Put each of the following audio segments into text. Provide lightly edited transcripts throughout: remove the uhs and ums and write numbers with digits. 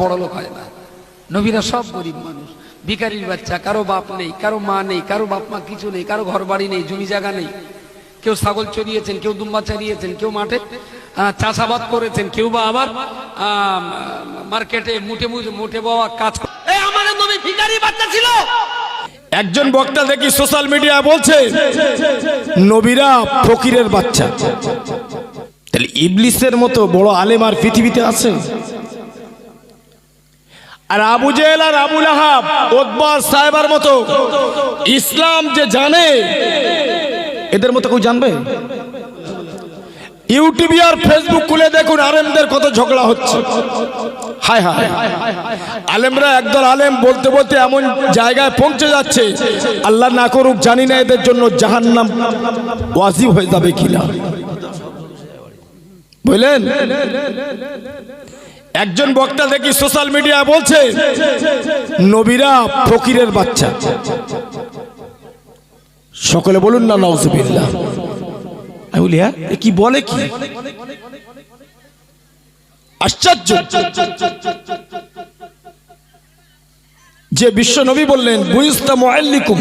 বড় লোক হয় না। নবীরা সব গরিব মানুষ, ভিখারির বাচ্চা, কারো বাপ নেই, কারো মা নেই, কারো বাপ মা কিছু নেই, কারো ঘর বাড়ি নেই, জমি জায়গা নেই। কেউ ছাগল চড়িয়েছেন, কেউ দুম্বা চড়িয়েছেন, কেউ মাঠে চাষাবাদ করেছেন, কেউ বা আবার মার্কেটে মুঠে বাওয়া কাজ। আমাদের নবী ভিখারি বাচ্চা ছিল। একজন বক্তা দেখি সোশ্যাল মিডিয়া বলছে নবীরা ফকিরের বাচ্চা। তাহলে ইবলিসের মতো বড় আলেম আর পৃথিবীতে আছে? আর আবু জেহেল আর আবু লাহাব, উতবা সাহেবার মতো ইসলাম যে জানে, এদের মতো কেউ জানবে? ইউটিউবে আর ফেসবুক খুলে দেখুন আলেমদের কত ঝগড়া হচ্ছে। হায় হায়, আলেমরা একদল আলেম বলতে বলতে এমন জায়গায় পৌঁছে যাচ্ছে, আল্লাহ না করুক জানি না এদের জন্য জাহান্নাম ওয়াজিব হয়ে যাবে কিনা। বুঝলেন? একজন বক্তা দেখি সোশ্যাল মিডিয়া বলছে নবীরা ফকিরের বাচ্চা। সকলে বলুন না নাউজুবিল্লাহ। আমি বলি হ্যাঁ, কি বলে কি? আশ্চর্য যে বিশ্ব নবী বললেন বুইস্তা মুআল্লিকুম,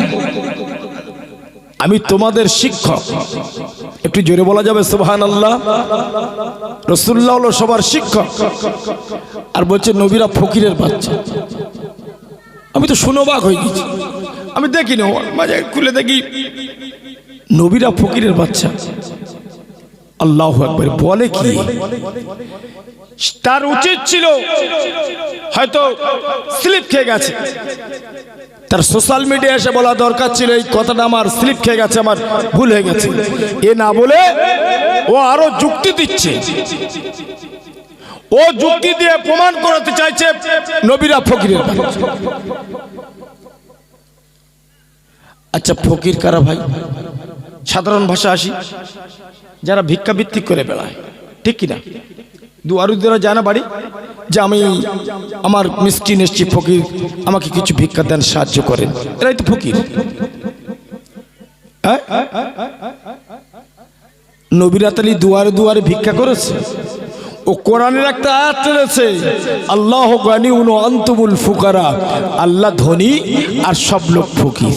আমি তোমাদের শিক্ষক। একটু জোরে বলা যাবে সুবহানাল্লাহ? রাসূলুল্লাহ হলো সবার শিক্ষক, আর বলছে নবীরা ফকিরের বাচ্চা। আমি তো শুনে অবাক হয়ে গেছি। আমি দেখি না, মাঝে খুলে দেখি নবীরা ফকিরের বাচ্চা। আল্লাহু আকবার, বলে কি? তার উচিত ছিল, হয়তো স্লিপ খেয়ে গেছে, তার সোশ্যাল মিডিয়া এসে বলা দরকার ছিল এই কথাটা আমার স্লিপ খেয়ে গেছে, আমার ভুল হয়ে গেছে। এ না বলে ও আরো যুক্তি দিচ্ছে। ও যুক্তি দিয়ে প্রমাণ করতে চাইছে নবীরা ফকিরের বাচ্চা। আচ্ছা, ফকির কারা ভাই? সাধারণ ভাষা আসি, যারা ভিক্ষাবৃত্তি করে বেড়ায়, ঠিক কিনা? দুয়ারুদেরা যায় না বাড়ি যে আমি আমার মিষ্টি এসছি, ফকির আমাকে কিছু ভিক্ষা দেন, সাহায্য করেন, এরাই তো ফকির। নবীরা তালি দুয়ারে দুয়ারে ভিক্ষা করেছে। ও কোরআনের একটা আয়াত রয়েছে, আল্লাহ গানিউন ওয়া আনতুমুল ফুকারা, আল্লাহ ধনী আর সব লোক ফকির।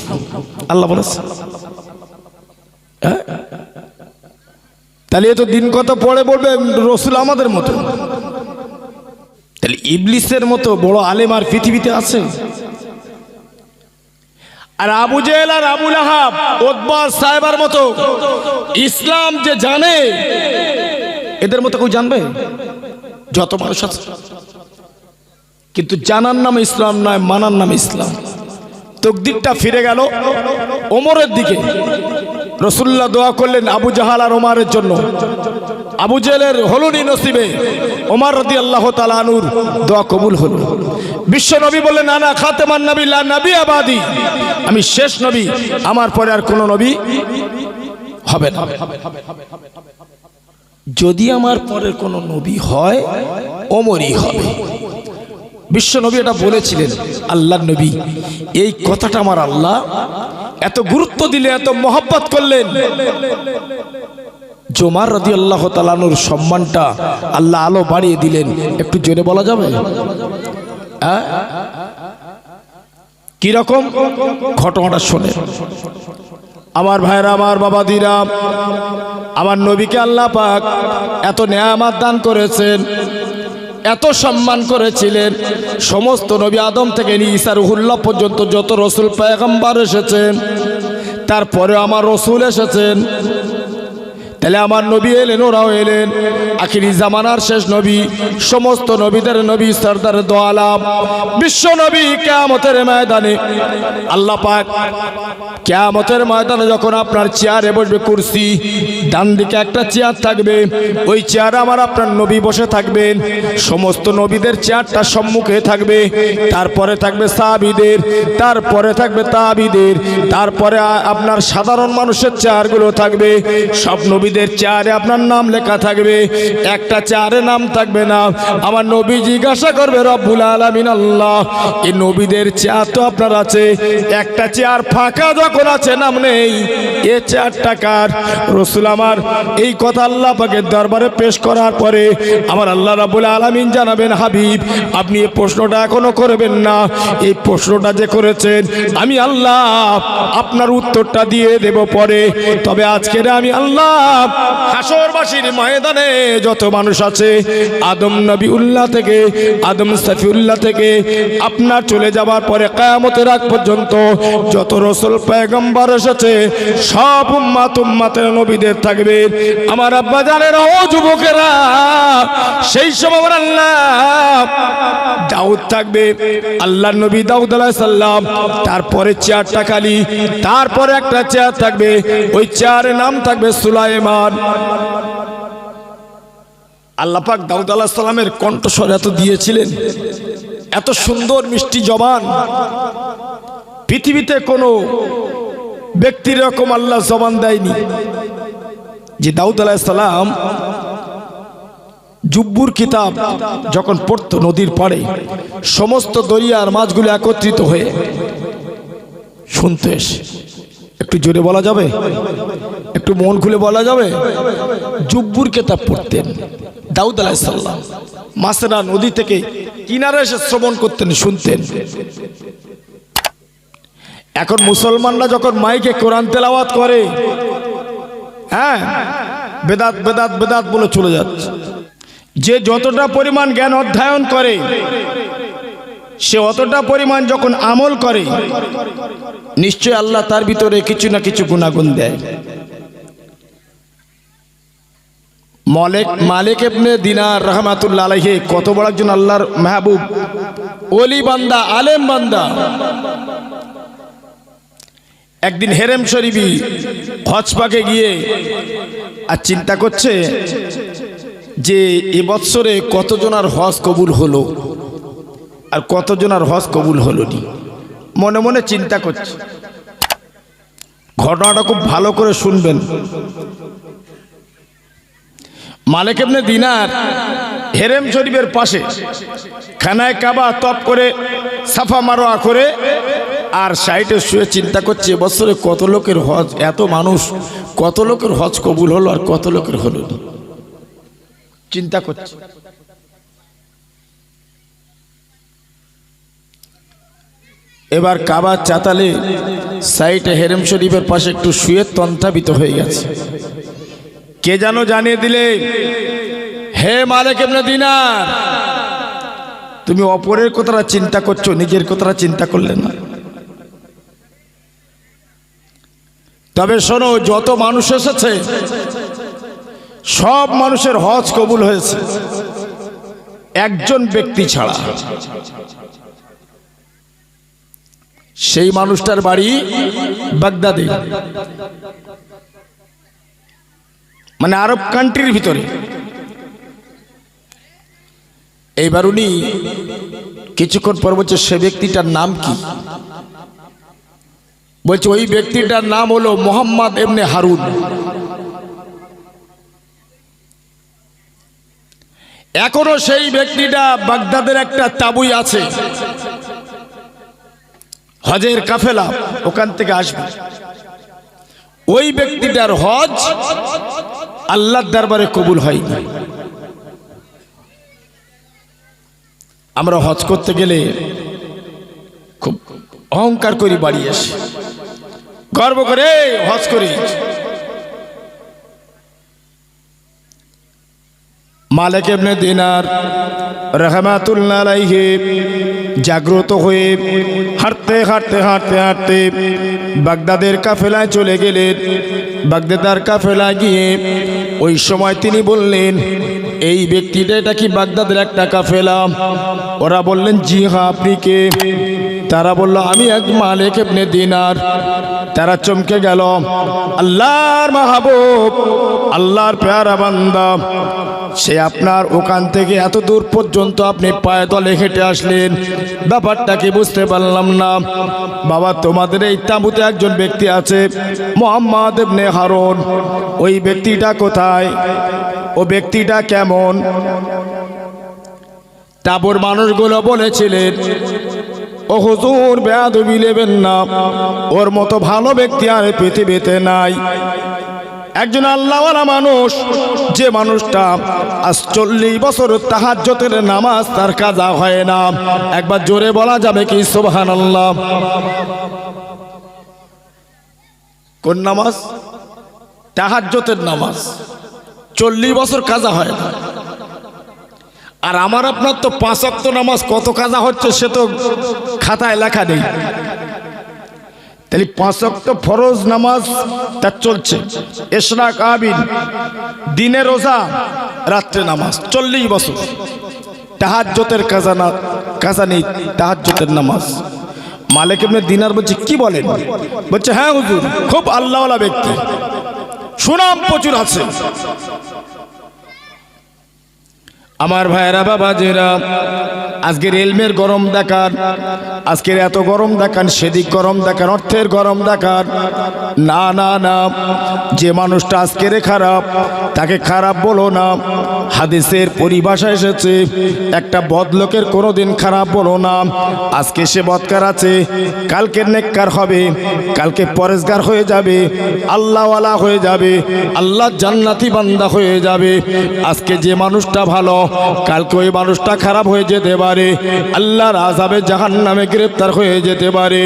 আল্লাহ বলেছে। তাহলে এ তো দিন কত পরে বলবে রসুল আমাদের মতো। তাহলে ইবলিসের মতো বড় আলেম আর পৃথিবীতে আছে? আর আবু জেহেল আর আবু লাহাব, উতবা সাহেবার মতো ইসলাম যে জানে, এদের মতো কেউ জানবে? যত মানুষ আছে, কিন্তু জানার নামে ইসলাম নয়, মানার নামে ইসলাম। তকদিরটা ফিরে গেল ওমরের দিকে। রাসূলুল্লাহ দোয়া করলেন আবু জাহাল আর ওমরের জন্য। আবু জেহেলের হলুনি নসিবে, ওমর রাদিয়াল্লাহু তাআলা আনহুর দোয়া কবুল হলো। বিশ্ব নবী বললেন আনা খাতামান নবী লা নবী আবাদি, আমি শেষ নবী, আমার পরে আর কোন নবী হবে না। যদি আমার পরের কোন নবী হয়, ওমরই হবে। বিশ্ব নবী এটা বলেছিলেন। আল্লাহর নবী এই কথাটা আমার আল্লাহ এত গুরুত্ব দিলে, এত মহব্বত করলেন, ওমর রাদিয়াল্লাহু তাআলা আনহুর সম্মানটা আল্লাহ আলো বাড়িয়ে দিলেন। একটু জোরে বলা যাবে? কি রকম ঘটনাটা শোনে আমার ভাইরা, আমার বাবাদিরা। আমার নবীকে আল্লাহ পাক এত নেয়ামত দান করেছেন, এত সম্মান করেছিলেন। সমস্ত নবী আদম থেকে নিয়ে ঈসা রুহুল্লাহ পর্যন্ত যত রসুল পয়গম্বর এসেছেন, তারপরে আমার রসুল এসেছেন। তাহলে আমার নবী এলেন, ওরাও এলেন। আখিরি জামানার শেষ নবী, সমস্ত নবীদের নবী, সরদার দো আলাম বিশ্ব নবী কিয়ামতের ময়দানে আল্লাহ পাক কিয়ামতের ময়দানে যখন আপনার চেয়ারে বসবে, কুরসি ডান দিকে একটা চেয়ার থাকবে, ওই চেয়ারে আমার আপনার নবী বসে থাকবেন। সমস্ত নবীদের চেয়ারটা সম্মুখে থাকবে, তারপরে থাকবে সাহাবীদের, তারপরে থাকবে তাবিদের, তারপরে আপনার সাধারণ মানুষের চেয়ারগুলো থাকবে। সব নবী নবীদের চেয়ারে আপনার নাম লেখা থাকবে, একটা চেয়ারে নাম থাকবে না। আমার নবী জিজ্ঞাসা করবে রব্বুল আলামিন আল্লাহ, এই নবীদের চেয়ার তো আপনার আছে, একটা চেয়ার ফাঁকা যখন আছে নাম নেই, এ চেয়ারটা কার? রাসূল আমার এই কথা আল্লাহ পাকের দরবারে পেশ করার পরে আমার আল্লাহ রাব্বুল আলামিন জানাবেন, হাবিব আপনি এই প্রশ্নটা এখনো করবেন না, এই প্রশ্নটা যে করেছেন আমি আল্লাহ আপনার উত্তরটা দিয়ে দেব পরে। তবে আজকের আমি আল্লাহ হাসরবাসীর ময়দানে যত মানুষ আছে, আদম নবীউল্লাহ থেকে আদম সফিউল্লাহ থেকে আপনার চলে যাবার পরে কিয়ামতের আগ পর্যন্ত যত রাসূল পয়গম্বর এসেছে সব উম্মতের নবীদের থাকবে। আমার আব্বা জানেরা, ও যুবকেরা, সেই সময় আমার আল্লাহ দাউদ থাকবে, আল্লাহর নবী দাউদ আলাইহিস সালাম, তারপরে চেয়ারটা খালি, তারপরে একটা চেয়ার থাকবে, ওই চেয়ারের নাম থাকবে সুলাইমান। আল্লাহ পাক দাউদ আলাইহিস সালামের কণ্ঠস্বর এত দিয়েছিলেন, এত সুন্দর মিষ্টি জবান, পৃথিবীতে কোনো ব্যক্তির এরকম আল্লাহ জবান দেয়নি। যে দাউদ আলাইহিস সালাম জুব্বুর কিতাব যখন পড়তো নদীর পাড়ে, সমস্ত দরিয়ার মাছগুলো একত্রিত হয়ে শুনতে এসে, একটু জোরে বলা যাবে, একটু মন খুলে বলা যাবে, জুব্বুর কিতাব পড়তেন দাউদ আলাইহিস সালাম, মাছেরা নদী থেকে কিনারে এসে শ্রবণ করতেন, শুনতেন। এখন মুসলমানরা যখন মাইকে কোরআন তেলাওয়াত করে, হ্যাঁ বেদাত বেদাত বেদাত বলে চলে যাচ্ছে। যে যতটা পরিমাণ জ্ঞান অধ্যয়ন করে, সে অতটা পরিমাণ যখন আমল করে, নিশ্চয় আল্লাহ তার ভিতরে কিছু না কিছু গুণাগুণ দেয়। মালিক ইবনে দিনার রাহমাতুল্লাহ আলাইহি কত বড় একজন আল্লাহর মাহবুব, ওলি বান্দা, আলেম বান্দা। একদিন হেরেম শরীফি হজ পাকে গিয়ে আর চিন্তা করছে যে এবছরে কতজনার হজ কবুল হলো আর কতজনার হজ কবুল হলো নি। মনে মনে চিন্তা করছে। ঘটনাটা খুব ভালো করে শুনবেন। মালিক ইবনে দিনার হেরেম শরীফের পাশে খানায় কাবা তপ করে সাফা মারোয়া করে আর সাইডে শুয়ে চিন্তা করছে এবছরে কত লোকের হজ, এত মানুষ, কত লোকের হজ কবুল হলো আর কত লোকের হলো না, চিন্তা করছে। এবার কাবার চাতালে সাইডে হেরেম শরীফের পাশে একটু শুয়ে তন্ত্রাবিত হয়ে গেছে। কে যেন জানিয়ে দিলে, হে মালিক ইবনে দিনার, তুমি অপরের কথাটা চিন্তা করছো, নিজের কথাটা চিন্তা করলে না। তবে শোনো, যত মানুষ এসেছে সব মানুষের হজ কবুল হয়েছে, একজন ব্যক্তি ছাড়া। সেই মানুষটার বাড়ি বাগদাদে, মানে আরব কান্ট্রির ভিতরে। এইবার উনি কিছুক্ষণ পর বলছে, সে ব্যক্তিটার নাম কি? বলছে ওই ব্যক্তিটার নাম হলো মুহাম্মদ ইবনে হারুন। এখনো সেই ব্যক্তিটা বাগদাদের একটা তাবুই আছে, হজের কাফেলা ওখান থেকে আসবে। ওই ব্যক্তিটার হজ আল্লাহর দরবারে কবুল হয়নি। আমরা হজ করতে গেলে খুব অহংকার করি, বাড়ি আসি গর্ব করে হজ করি। মালিক ইবনে দিনার রাহমাতুল্লাহ আলাইহি জাগ্রত হয়ে হাঁটতে হাঁটতে হাঁটতে হাঁটতে বাগদাদের কাফেলায় চলে গেলেন। বাগদাদের কাফেলায় গিয়ে ওই সময় তিনি বললেন, এই ব্যক্তিটা এটা কি বাগদাদের একটা কাফেলা? ওরা বললেন, জি হ্যাঁ, আপনি কে? তারা বলল, আমি এক মালিক ইবনে দিনার। তারা চমকে গেল, আল্লাহর মাহবুব, আল্লাহর প্যারা বান্দা সে আপনার ওখান থেকে এত দূর পর্যন্ত আপনি পায়ে তলে হেঁটে আসলেন, ব্যাপারটা কি বুঝতে পারলাম না। বাবা, তোমাদের এই তাঁবুতে একজন ব্যক্তি আছে মুহাম্মদ ইবনে হারুন, ওই ব্যক্তিটা কোথায়? ও ব্যক্তিটা কেমন? তাঁবুর মানুষগুলো বলেছিলেন, ও হুজুর, বেয়াদবি নেবেন না, ওর মতো ভালো ব্যক্তি আর পৃথিবীতে নাই। একজন আল্লাহওয়ালা মানুষ, যে মানুষটা আজ 40 বছর তাহাজ্জুদের নামাজ তার কাজা হয় না। একবার জোরে বলা যাবে কি সুবহানাল্লাহ? কোন নামাজ? তাহাজ্জুদের নামাজ 40 বছর কাজা হয় না। আর আমার আপনার তো 5 ওয়াক্ত নামাজ কত কাজা হচ্ছে সে তো খাতায় লেখা নেই। তাহলে 5 ওয়াক্ত ফরজ নামাজ তা চলছে, ইশরাক আবিন, দিনে রোজা, রাত্রে নামাজ, 40 বছর তাহাজ্জুদের কাজা নেই, তাহাজ্জুদের নামাজ। মালিক ইবনে দিনার বলছে, কি বলেন? বলছে, হ্যাঁ হুজুর, খুব আল্লাহওয়ালা ব্যক্তি, সুনাম প্রচুর আছে। আমার ভাইয়েরা, বাবাজিরা, আজকের এলমের গরম দেখান, আজকের এত গরম দেখান, সেদিক গরম দেখান, অর্থের গরম দেখান। না না না, যে মানুষটা আজকের খারাপ তাকে খারাপ বলো না। হাদিসের পরিভাষা এসেছে, একটা বদলোকের কোনোদিন খারাপ বলো না। আজকে সে বদকার আছে, কালকে নেককার হবে, কালকে পরেজগার হয়ে যাবে, আল্লাহওয়ালা হয়ে যাবে, আল্লাহ জান্নাতি বান্দা হয়ে যাবে। আজকে যে মানুষটা ভালো, কালকে ওই মানুষটা খারাপ হয়ে যেতে পারে, আল্লাহর আযাবে জাহান্নামে গ্রেফতার হয়ে যেতে পারে।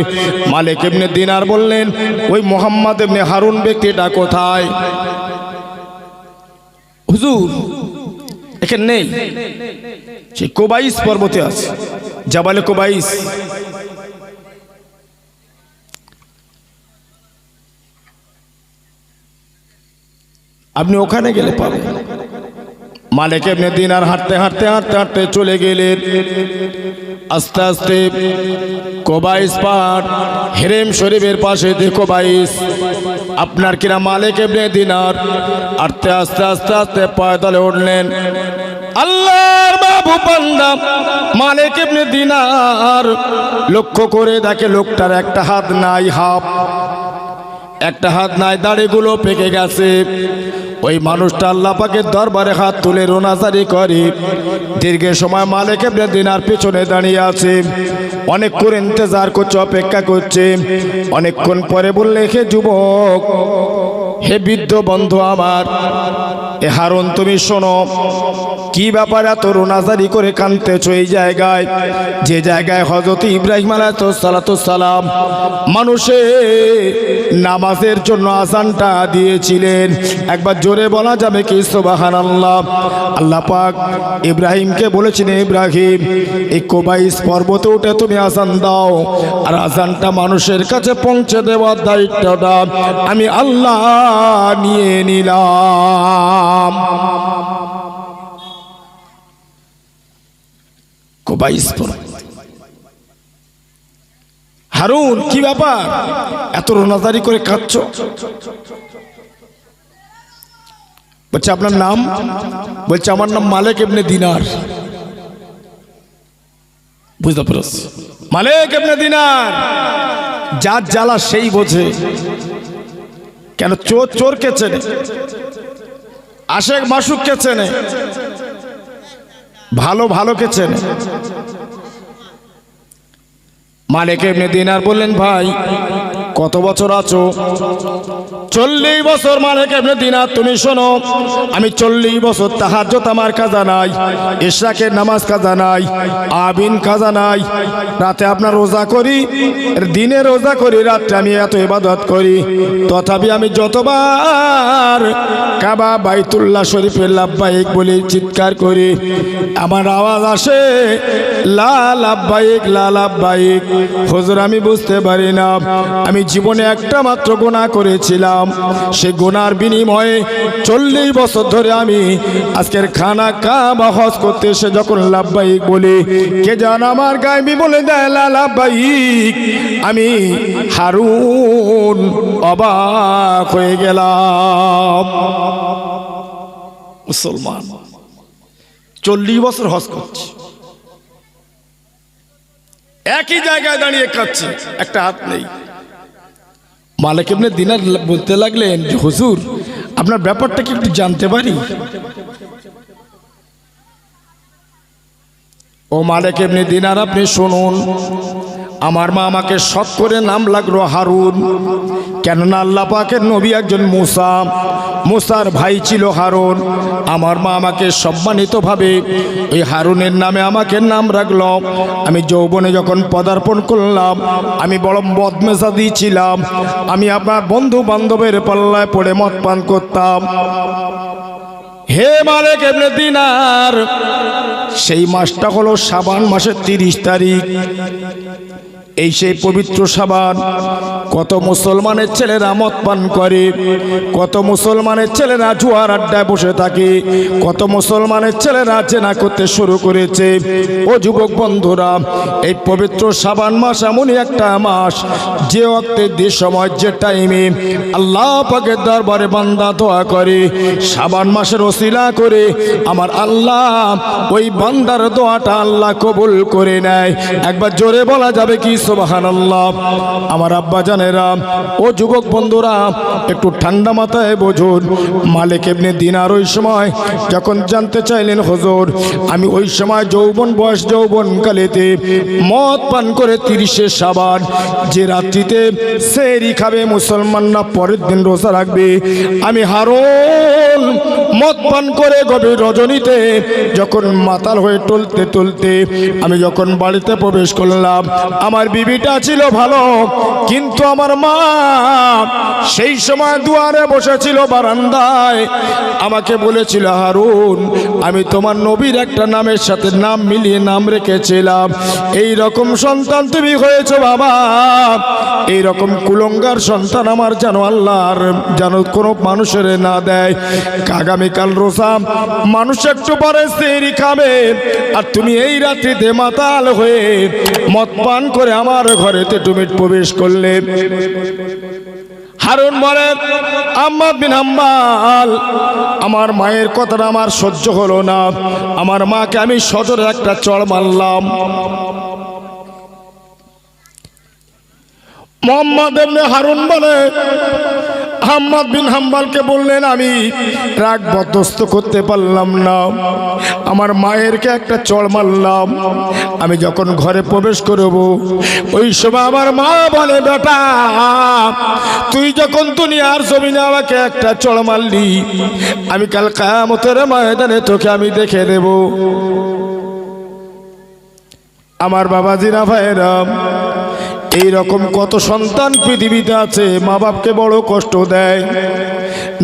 মালিক ইবনে দিনার বললেন, ওই মুহাম্মদ ইবনে হারুন ব্যক্তিটা কোথায়? হুজুর, এখানে নেই, সে কোবাইস পর্বতে আছে, জাবালে কোবাইস। আপনি ওখানে গেলে পাবেন। মালিক ইবনে দিনার হাঁটতে হাঁটতে হাঁটতে হাঁটতে চলে গেলেন। আস্তে আস্তে কোবাইস পাহাড়, হেরেম শরীফের পাশে কোবাইস। আপনার কিনা মালিক ইবনে দিনার হাঁটতে আস্তে আস্তে আস্তে পায়দলে উঠলেন। আল্লাহর মাহবুব বান্দা মালিক ইবনে দিনার লক্ষ্য করে দেখে লোকটার একটা হাত নাই, একটা হাত নাই, দাড়িগুলো পেকে গেছে। ওই মানুষটা আল্লাহ পাকের দরবারে হাত তুলে রোনাজারি করে। দীর্ঘ সময় মালিক ইবনে দিনার পেছনে দাঁড়িয়ে আছে, অনেকক্ষণ ইন্তজার করছে, অপেক্ষা করছে। অনেকক্ষণ পরে বললে, হে যুবক, হে বৃদ্ধ বন্ধু আমার, এ হারুন, তুমি শোনো, কি ব্যাপার এত রোনাজারি করে কাঁদতেছো এই জায়গায়, যে জায়গায় হযরত ইব্রাহিম আলাইহিস সালাম মানুষের নামাজের জন্য আযানটা দিয়েছিলেন? একবার জোরে বলা যাবে কি সুবহানাল্লাহ? আল্লাহ পাক ইব্রাহিমকে বলেছেন, ইব্রাহিম, এই কোবাইস পর্বতে উঠে তুমি আযান দাও, আর আযানটা মানুষের কাছে পৌঁছে দেওয়ার দায়িত্বটা আমি আল্লাহ নিয়ে নিলাম। কোবাইস পর্বত। হারুন, কি ব্যাপার, এত রোনাজারি করে কাঁদছো? বলছে, আপনার নাম? বলছে, আমার নাম মালিক ইবনে দিনার। বুঝতে পেরেছ? মালিক ইবনে দিনার, যার জ্বালা সেই বোঝে। কেন? চোর চোরকে চেনে, আশেক মাসুককে চেনে, ভালো ভালোকে চেনে। মালিক ইবনে দিনার বললেন, ভাই কত বছর আছো? 40 বছর। মালিক ইবনে দিনার, তুমি শোনো, আমি 40 বছর তাহাজ্জুদ আমার কাজা নাই, ইশরাকের নামাজ কাজা নাই, আবিন কাজা নাই। রাতে আপনার রোজা করি, দিনে রোজা করি, রাতে আমি এত ইবাদত করি, তথাপি আমি যতবার কাবা বাইতুল্লাহ শরীফের লাব্বাইক বলি, চিৎকার করি, আমার আওয়াজ আসে লা লাব্বাইক লা লাব্বাইক। হুজুর, আমি বুঝতে পারি না, আমি জীবনে একটা মাত্র গুনাহ করেছিলাম, সে গুনার বিনিময়ে 40 বছর ধরে আমি আজকের খানা কাবা হজ করতে এসে যখন লাব্বাইক বলি, কে জান আমার গায়বী বলে দেয় লা লাব্বাইক, আমি হারুন অবাক হয়ে গেলাম। মুসলমান, 40 বছর হজ করছি, একই জায়গায় দাঁড়িয়ে খাচ্ছি, একটা হাত নেই। মালিক ইবনে দিনার বলতে লাগলেন যে হুজুর, আপনার ব্যাপারটা কি একটু জানতে পারি? ও মালিক ইবনে দিনার, আপনি শুনুন, আমার মা আমাকে শখ করে নাম লাগলো হারুন, কেননা আল্লাহ পাকের নবী একজন মুসা, মুসার ভাই ছিল হারুন। আমার মা আমাকে সম্মানিতভাবে ওই হারুনের নামে আমাকে নাম রাখলো। আমি যৌবনে যখন পদার্পণ করলাম, আমি বড় বদমেজাজি ছিলাম, আমি আপনার বন্ধু বান্ধবের পাল্লায় পড়ে মদ পান করতাম। হে মালিক ইবনে দিনার, সেই মাসটা হলো শাবান মাসের 30 তারিখ। এই সেই পবিত্র শাবান, কত মুসলমানের ছেলেরা মদ পান করে, কত মুসলমানের ছেলেরা জুয়ার আড্ডায় বসে থাকে, কত মুসলমানের ছেলেরা জেনা করতে শুরু করেছে। ও যুবক বন্ধুরা, এই পবিত্র শাবান মাস এমনই একটা মাস, যে ওয়াক্তে, যে সময়, যে টাইমে আল্লাহ পাকের দরবারে বান্দা দোয়া করে, শাবান মাসের ওসিলা করে আমার আল্লাহ ওই বান্দার দোয়াটা আল্লাহ কবুল করে নেয়। একবার জোরে বলা যাবে কি সুবহানাল্লাহ? আমার আব্বা জানেরা, ও যুবক বন্ধুরা, একটু ঠান্ডা মাথায় বুঝুন। মালিক ইবনে দিনার ওই সময় যখন জানতে চাইলেন, হুজুর, আমি ওই সময় যৌবন বয়স, যৌবন কালেতে মদ পান করে 30 শাবান, যে রাত্রিতে সেহরি খাবে মুসলমানরা, পরের দিন রোজা রাখবে, আমি হারুন মদ পান করে গভীর রজনীতে যখন মাতাল হয়ে টলতে টলতে আমি যখন বাড়িতে প্রবেশ করলাম, আমার বিবিটা ছিল ভালো, কিন্তু আমার মা সেই সময় দুয়ারে বসেছিল বারান্দায়, আমাকে বলেছিল, হারুন, আমি তোমার নবীর একটা নামের সাথে নাম মিলিয়ে নাম রেখেছিলাম, এই রকম সন্তান তুমি হয়েছো বাবা, এই রকম কুলঙ্গার সন্তান আমার যেন আল্লাহর যেন কোনো মানুষের না দেয়। আগামীকাল রোজা, মানুষ একটু পরে সেহরি খাবে, আর তুমি এই রাত্রিতে মাতাল হয়ে মদ পান করে আমার ঘরেতে তুমি প্রবেশ করলে। হারুন বলে, আম্মা বিন হাম্বাল, আমার মায়ের কথাটা আমার সহ্য হলো না, আমার মাকে আমি সজোরে একটা চড় মারলাম। মোহাম্মদ ইবনে হারুন বলে, আহমদ বিন হাম্বালকে বললেন, আমি রাগ বরদাস্ত করতে পারলাম না, আমার মায়েরকে একটা চড় মারলাম। আমি যখন ঘরে প্রবেশ করব, ওই সময় আমার মা বলে, বেটা, তুই যখন দুনিয়ার জমিনে আমাকে একটা চড় মারলি, আমি কাল কিয়ামতের ময়দানে তোকে আমি দেখে দেব। আমার বাবাজিরা, ভাইরা, এইরকম কত সন্তান পৃথিবীতে আছে, মা বাপকে বড় কষ্ট দেয়।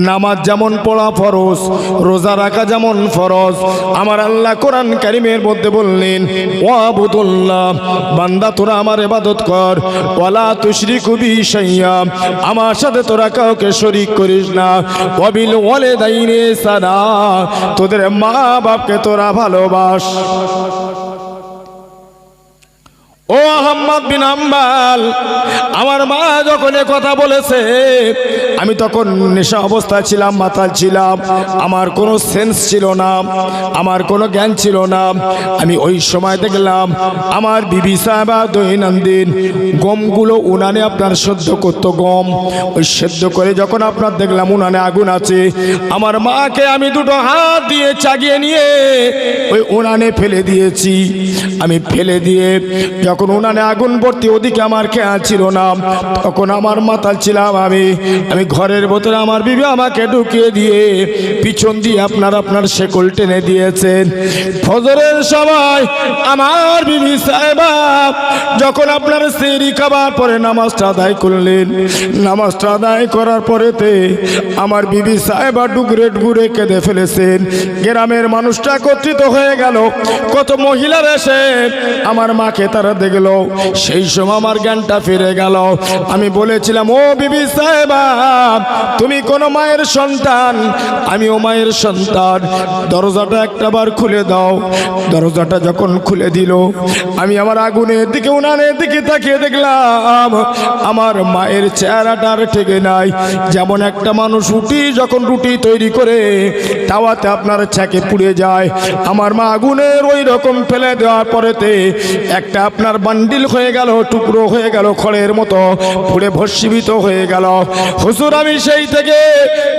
নামাজ যেমন পড়া ফরজ, রোজা রাখা যেমন ফরজ, আমার আল্লাহ কোরআন কারীমের মধ্যে বললেন, ওয়াবুদুল্লাহ, বান্দা তোরা আমার ইবাদত কর, ওয়ালা তুশরিকু বিহি শাইয়্যা, আমার সাথে তোরা কাউকে শরীক করিস না, ওয়াবিল ওয়ালিদাইনি ইহসানা, তোদের মা বাপকে তোরা ভালোবাস। ও আহমদ বিন হাম্বাল, আমার মা যখন এ কথা বলেছে, আমি তখন নেশা অবস্থায় ছিলাম, মাতাল ছিলাম, আমার কোনো সেন্স ছিল না, আমার কোনো জ্ঞান ছিল না। আমি ওই সময় দেখলাম আমার বিবি সাহেবা দৈনন্দিন গমগুলো উনানে আপনার সেদ্ধ করতো, গম ওই সেদ্ধ করে যখন আপনার দেখলাম উনানে আগুন আছে, আমার মাকে আমি দুটো হাত দিয়ে চাগিয়ে নিয়ে ওই উনানে ফেলে দিয়েছি। আমি ফেলে দিয়ে যখন উনানে আগুন ভর্তি, ওদিকে আমার খেয়াল ছিল না, তখন আমার মাতাল ছিলাম আমি ঘরের ভেতরে আমার বিবি আমাকে ঢুকিয়ে দিয়ে পিছন দিয়ে আপনার শেকল টেনে দিয়েছেন। ফজরের সময় আমার বিবি সাহেবা যখন আপনার সেহরি খাবার পরে নামাজটা আদায় করলেন, নামাজটা আদায় করার পরেতে আমার বিবি সাহেবা ডুগরে ডুগরে কেঁদে ফেলেছেন। গ্রামের মানুষটা একত্রিত হয়ে গেল, কত মহিলার এসে আমার মাকে তারা কেঁদে গেল। সেই সময় আমার জ্ঞানটা ফিরে গেল। আমি বলেছিলাম, ও বিবি সাহেবা, তুমি কোন মায়ের সন্তান, আমিও মায়ের সন্তান, দরজাটা একটাবার খুলে দাও। দরজাটা যখন খুলে দিল, আমি আমার আগুনের দিকে, উনানের দিকে তাকিয়ে দেখলাম আমার মায়ের চেহারাটা আর ঠেকে নাই। যেমন একটা মানুষ যখন রুটি তৈরি করে তাওয়াতে আপনার ছাকে পুড়ে যায়, আমার মা আগুনের ওই রকম ফেলে দেওয়ার পরেতে একটা আপনার বান্ডিল হয়ে গেল, টুকরো হয়ে গেল, খড়ের মতো পুড়ে ভস্মীভূত হয়ে গেল। হুজুর, আমি সেই থেকে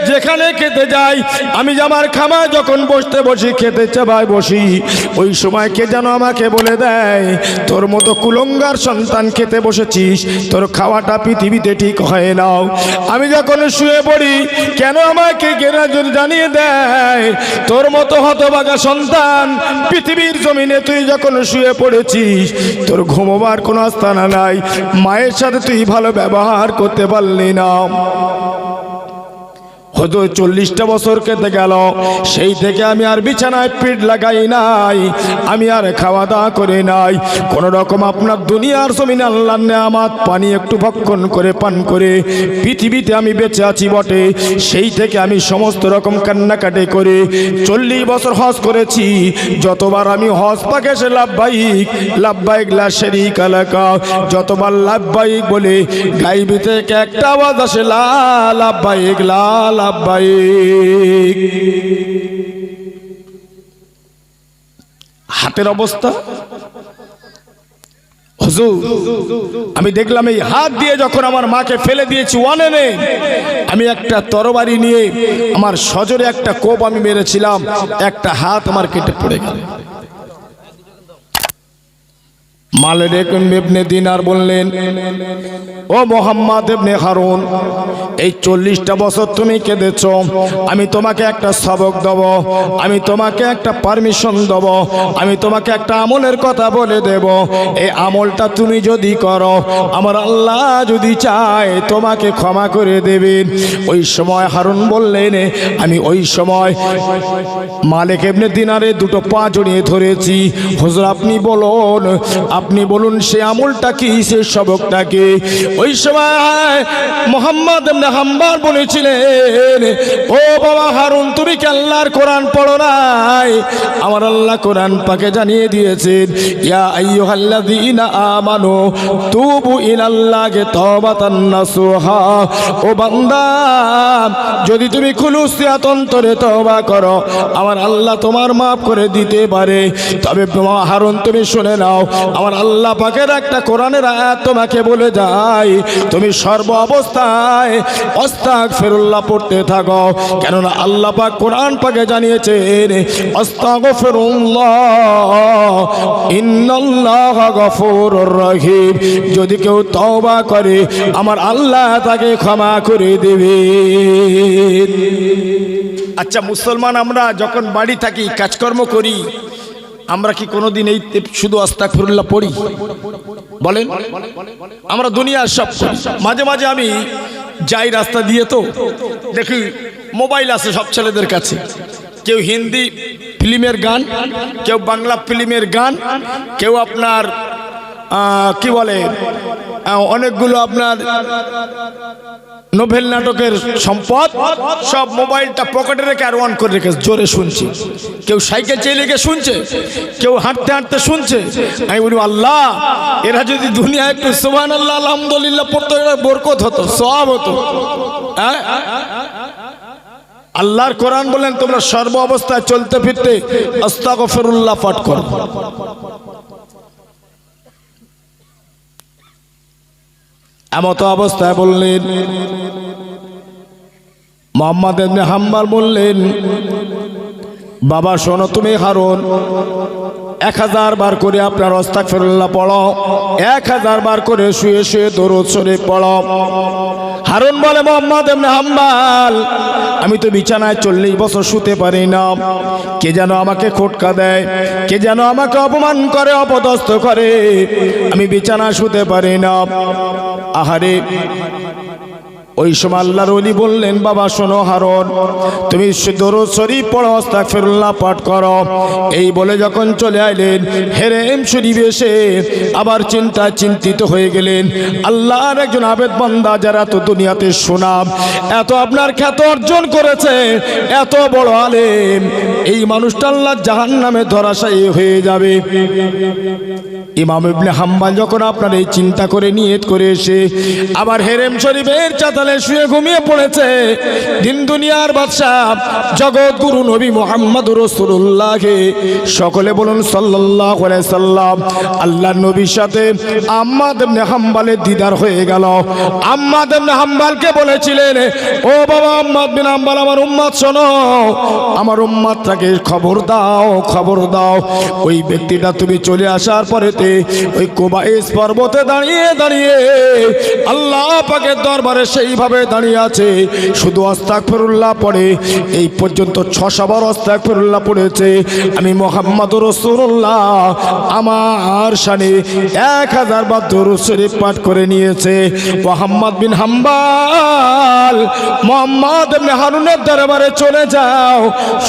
যেখানে খেতে যাই, আমি আমার খামায় যখন বসি, খেতে চাবায় বসি, ওই সময় কে যেন আমাকে বলে দেয়, তোর মতো কুলঙ্গার সন্তান খেতে বসেছিস, তোর খাওয়াটা পৃথিবীতে ঠিক হয় না। আমি যখন শুয়ে পড়ি, কেন আমাকে জানিয়ে দেয়, তোর মতো হতভাগা সন্তান পৃথিবীর জমিনে তুই যখন শুয়ে পড়েছিস, তোর ঘুমোবার কোনো আস্তানা নাই, মায়ের সাথে তুই ভালো ব্যবহার করতে পারলি না। হয়তো 40টা বছর কেটে গেল, সেই থেকে আমি আর বিছানায় পিঠ লাগাই নাই, আমি আর খাওয়া দাওয়া করে নাই। কোন রকম আপনার দুনিয়ার জমিনে আল্লাহর নেয়ামত পানি একটু ভক্ষণ করে পান করে পৃথিবীতে আমি বেঁচে আছি বটে। সেই থেকে আমি সমস্ত রকম কান্নাকাটি করে 40 বছর হজ করেছি। যতবার আমি হজ পাকে সে লাভবাহিক লাভবাহিক লা শারীকা লাকা, যতবার লাভবাহিক বলে গাইবি থেকে একটা আওয়াজ আসে, লা লাভবাহিক লা হাতের অবস্থা। হুজুর, আমি দেখলাম এই হাত দিয়ে যখন আমার মাকে ফেলে দিয়েছি ওয়ানেনে, আমি একটা তরবারি নিয়ে আমার সজোরে একটা কোপ আমি মেরেছিলাম, একটা হাত আমার কেটে পড়ে গেল। মালিক ইবনে দিনার বললেন, ও মোহাম্মদ ইবনে হারুন, এই 40টা বছর তুমি কেঁদেছ, আমি তোমাকে একটা সবক দেব, আমি তোমাকে একটা পারমিশন দেব, আমি তোমাকে একটা আমলের কথা বলে দেব। এই আমলটা তুমি যদি করো, আমার আল্লাহ যদি চায় তোমাকে ক্ষমা করে দেবেন। ওই সময় হারুন বললেন, আমি ওই সময় মালিক ইবনে দিনারে দুটো পা জড়িয়ে ধরেছি। হুজুর, আপনি বলুন সে আমলটা কি, সে সবকটা কি? ওই সময় মুহাম্মদ ইবনে হাম্মাল বলেছিলেন, ও বাবা হারুন, তুমি কি আল্লাহর কোরআন পড়ো নাই? আমার আল্লাহ কোরআন পাকে জানিয়ে দিয়েছেন, ইয়া আইয়ুহাল্লাযীনা আমানু তুবু ইলাল্লাহি তাওবাতান নাসুহা। ও বান্দা, যদি তুমি খুলুসিয়াত অন্তরে তওবা করো, আমার আল্লাহ তোমার মাফ করে দিতে পারে। তবে হারুন, তুমি শুনে নাও, আমার আল্লাহ পাকের একটা কোরআনের আয়াত তোমাকে বলে যায়, তুমি সর্ব অবস্থায় আস্তাগফিরুল্লাহ পড়তে থাকো। কেননা আল্লাহ পাক কোরআন পাকে জানিয়েছেন, আস্তাগফিরুল্লাহ ইন্নাল্লাহা গফুরুর রহিম। যদি কেউ তওবা করে, আমার আল্লাহ তাকে ক্ষমা করে দেবে। আচ্ছা মুসলমান, আমরা যখন বাড়ি থাকি, কাজকর্ম করি, আমরা কি কোনোদিন এই শুধু আস্তাগফিরুল্লাহ পড়ি? বলেন। আমরা দুনিয়ার সব মাঝে মাঝে আমি যাই রাস্তা দিয়ে, তো দেখি মোবাইল আছে সব ছেলেদের কাছে, কেউ হিন্দি ফিল্মের গান, কেউ বাংলা ফিল্মের গান, কেউ আপনার কি বলে অনেকগুলো আপনার নোভেল নাটকের সম্পদ, সব মোবাইলটা পকেটে রেখে আর অন করে রেখে জোরে শুনছি। কেউ সাইকেল চেয়ে লেগে শুনছে, কেউ হাঁটতে হাঁটতে শুনছে। আমি বলি, আল্লাহ, এরা যদি দুনিয়া একটু সুবহানাল্লাহ আলহামদুলিল্লাহ পড়তো, এরা বরকত হতো, সওয়াব হতো। আল্লাহর কোরআন বলেন, তোমরা সর্ব অবস্থায় চলতে ফিরতে আস্তাগফিরুল্লাহ পাঠ করো। এমত অবস্থায় বললেন, মুহাম্মদ ইবনে হাম্মাল বললেন, বাবা শোনো, তুমি হারুন 1000 বার করে আপনার আস্তাগফিরুল্লাহ পড়ো, 1000 বার করে শুয়ে শুয়ে দরুদ শরীফ পড়ো। হারুন বলে, মুহাম্মদ ইবনে হাম্মাল, আমি তো বিছানায় 40 বছর শুতে পারি না। কে যেন আমাকে খোটকা দেয়, কে যেন আমাকে অপমান করে, অপদস্থ করে, আমি বিছানায় শুতে পারি না। আহারে, ওই সময় আল্লাহর ওলি বললেন, বাবা শোনো হারুন, তুমি দরুদ শরীফ পড়ো, আস্তাগফিরুল্লাহ পাঠ করো। এই বলে যখন চলে আইলেন, হেরেম শরীফ এসে আবার চিন্তিত হয়ে গেলেন। আল্লাহর একজন আবেদ বান্দা যারা তো দুনিয়াতে সুনাম, এত আপনার খ্যাত অর্জন করেছে, এত বড় আলেম, এই মানুষটা আল্লাহ জাহান্নামে ধরাশায়ী হয়ে যাবে। ইমাম ইবনে হাম্বল যখন আপনার এই চিন্তা করে নিয়ত করে এসে আবার হেরেম শরীফের চাতালে শুয়ে ঘুমিয়ে পড়েছে, দিন দুনিয়ার বাদশাহ জগৎ গুরু নবী মুহাম্মদুর রাসূলুল্লাহকে সকলে বলুন সাল্লাল্লাহু আলাইহি সাল্লাম, আল্লাহর নবীর সাথে আহমদ ইবনে হাম্বলের দিদার হয়ে গেল। আহমদ ইবনে হাম্বলকে বলেছিলেন, ও বাবা আহমদ বিন হাম্বল, আমার উম্মত শোনো, আমার উম্মতটাকে খবর দাও। ওই ব্যক্তিটা তুমি চলে আসার পরেতে ওই কুবাইস পর্বতে দাঁড়িয়ে আল্লাহ পাকের দরবারে সেইভাবে দাঁড়িয়ে আছে, শুধু আস্তাগফিরুল্লাহ পড়ে। এই পর্যন্ত 600 বার আস্তাগফিরুল্লাহ পড়েছে। আমি মুহাম্মদুর রাসূলুল্লাহ আমার শানে 1000 বার দরুদ শরীফ পাঠ করে নিয়েছে। মুহাম্মদ বিন হাম্বল, মুহাম্মদ ইবনে হারুনের দরবারে চলে যাও,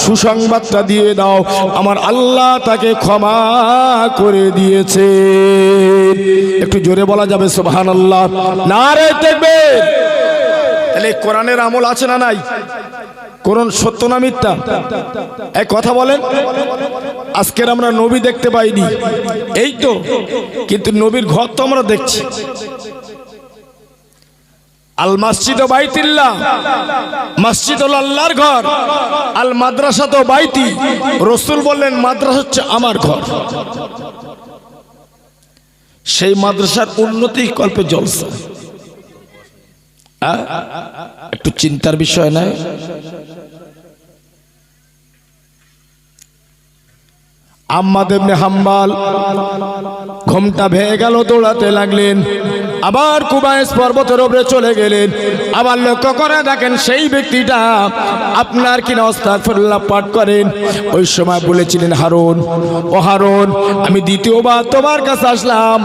সুসংবাদটা দিয়ে দাও, আমার আল্লাহ তাকে ক্ষমা করে দিয়েছে। একটু জোরে বলা যাবে সুবহানাল্লাহ, নারে তাকবীর। তাহলে কোরআনের আমল আছে না নাই? কোরআন সত্য না মিথ্যা? এই কথা বলেন। আজকের আমরা নবী দেখতে পাইনি, এই তো, কিন্তু নবীর ঘর তো আমরা দেখছি। আল মসজিদ বাইতুল্লাহ, মসজিদ হলো আল্লাহর ঘর। আল মাদ্রাসা তো বাইতি, রাসূল বললেন মাদ্রাসা হচ্ছে আমার ঘর। সেই মাদ্রাসার উন্নতি কল্পে জলসা, একটু চিন্তার বিষয় নয়? আহমদ ইবনে হাম্বল ঘুমটা ভেঙে গেল, দৌড়াতে লাগলেন, আবার কুবাইস পর্বতের উপরে চলে গেলেন। আবার লক্ষ্য করে দেখেন সেই ব্যক্তিটা আপনার কিনা আস্তাগফিরুল্লাহ পাঠ করেন। ওই সময় বলেছিলেন, হারুন, ও হারুন, আমি দ্বিতীয়বার তোমার কাছে আসলাম,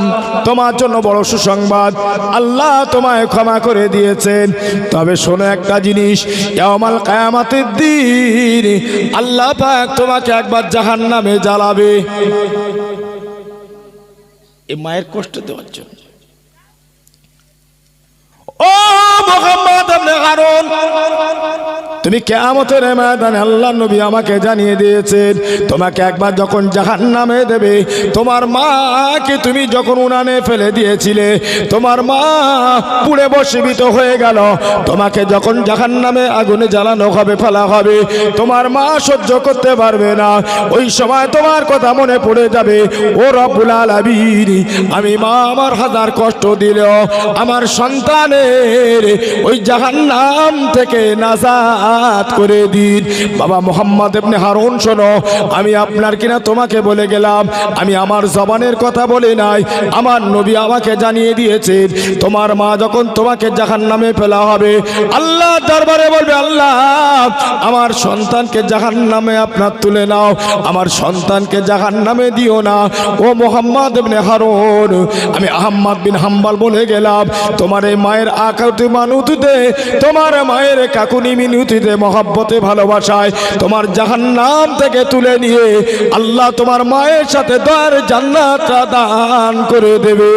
তোমার জন্য বড় সুসংবাদ, আল্লাহ তোমায় ক্ষমা করে দিয়েছেন। তবে শোনো একটা জিনিস, ইয়াউমাল কিয়ামতের দিন আল্লাহ পাক তোমাকে একবার জাহান্নামে জ্বালাবে। এই মায়ের কষ্ট দেওয়ার জন্য। ও মুহাম্মদ ইবনে হারুন, তুমি কিয়ামতের ময়দানে আল্লাহর নবী আমাকে জানিয়ে দিয়েছেন, তোমাকে একবার যখন জাহান্নামে দেবে, তোমার মাকে তুমি যখন উনানে ফেলে দিয়েছিলে, তোমার মা পুড়ে ভস্মীভূত হয়ে গেল, তোমাকে যখন জাহান্নামে আগুনে জ্বালানো হবে, ফেলা হবে, তোমার মা সহ্য করতে পারবে না। ওই সময় তোমার কথা মনে পড়ে যাবে, ও রব্বুল আলামিন, আমি মা আমার হাজার কষ্ট দিলেও আমার সন্তানের ওই জাহান্নাম থেকে নাজাত করে দিন। বাবা মুহাম্মদ ইবনে হারুন শোনো, আমি আপনার কিনা তোমাকে বলে গেলাম, আমি আমার জবানের কথা বলে নাই, আমার নবী আমাকে জানিয়ে দিয়েছেন, তোমার মা যখন তোমাকে জাহান্নামে ফেলা হবে, আল্লাহ দরবারে বলবে, আল্লাহ আমার সন্তানকে জাহান্নামে আপনার তুলে নাও, আমার সন্তানকে জাহান্নামে দিও না। ও মুহাম্মদ ইবনে হারুন, আমি আহমদ বিন হাম্বল বলে গেলাম, তোমার এই মায়ের আকাতি মানুতিতে, তোমার মায়ের কাকুনি মিনতিতে, মহব্বতে, ভালোবাসায় তোমার জাহান্নাম থেকে তুলে নিয়ে আল্লাহ তোমার মায়ের সাথে দয়ার জান্নাত দান করে দেবে।